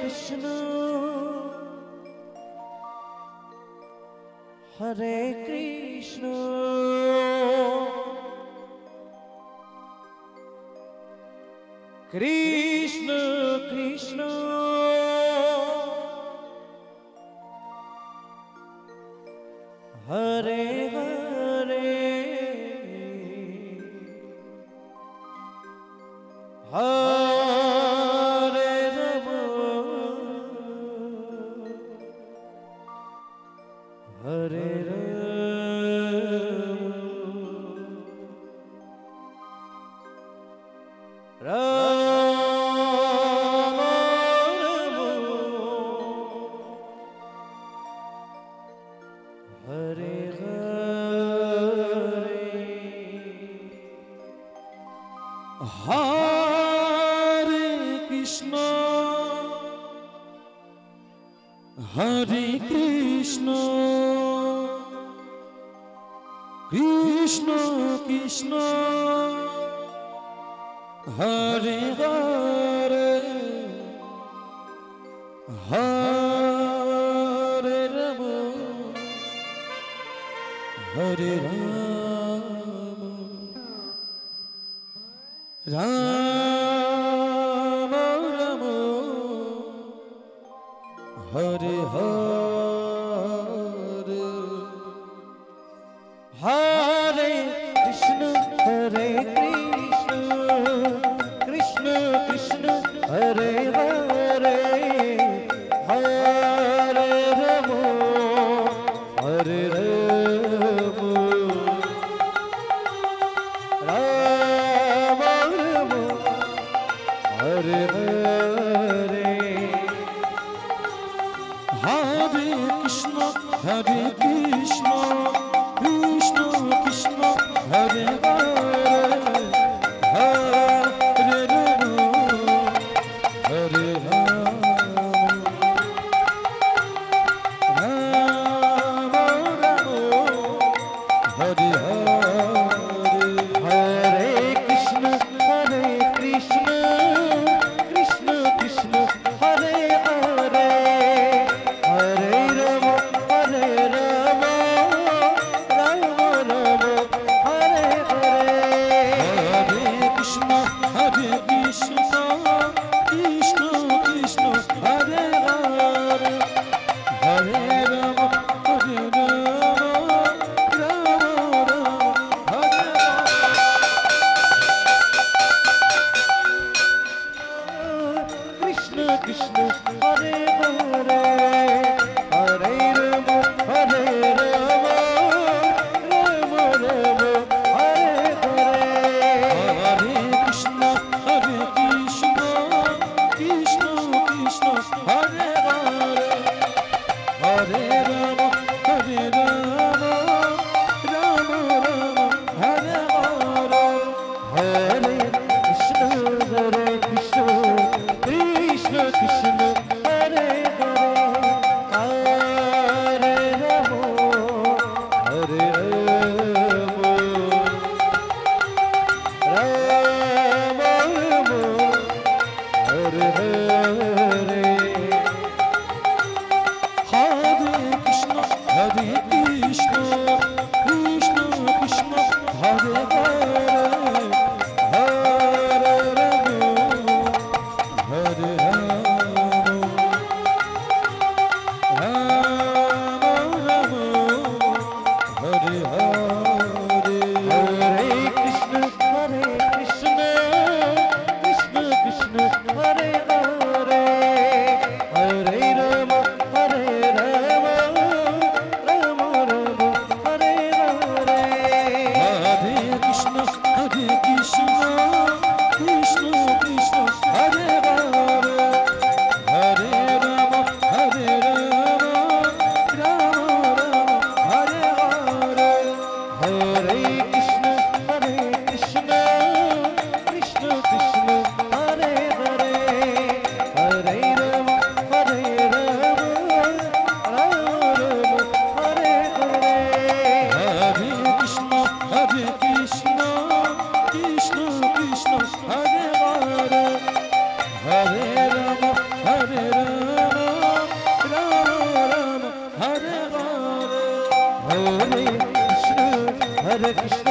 Krishna Hare Krishna Krishna Krishna Hare Hare Hare Rama Hare Hare Krishna Krishna Krishna Hare Hare Hare Rama Hare Rama Rama Rama Hare Hare Hare Krishna Hare Krishna Krishna Krishna Hare Hare Hare Rama Hare Rama Rama Rama Hare Hare Hare Krishna Hare Krishna Krishna Krishna Hare Hare Hare Rama Hare Rama Rama Hare Hare Hare Krishna Hare Krishna Krishna Krishna Hare Hare Hare Rama Hare Rama Rama Rama Hare Hare Hare Krishna Hare Krishna Krishna Krishna Hare Hare Hare Rama Hare Rama Rama Rama Hare Krishna Krishna Hare Hare Hare Rama Hare Rama Rama Rama Hare Hare Hare Krishna Hare Krishna Krishna Krishna Hare Hare Hare Rama Hare Rama Rama Rama Hare Hare Hare Krishna Hare Krishna Krishna Krishna Hare Hare Hare Rama Hare Rama Rama Rama Hare Hare Hare Krishna Hare Krishna Krishna Krishna Hare Hare Hare Rama Hare Rama Rama Rama Hare Hare Hare Krishna Hare Krishna Krishna Krishna Hare Hare Hare Rama Hare Rama Rama Rama Hare Hare Hare Krishna Hare Krishna Krishna Krishna Hare Hare Hare Rama Hare Rama Rama Rama Hare Hare Hare Krishna Hare Krishna Krishna Krishna Hare Hare Hare Rama Hare Rama Rama Rama Hare Hare Hare Krishna Hare Krishna Krishna Krishna Hare Hare Hare Rama Hare Rama Hare Krishna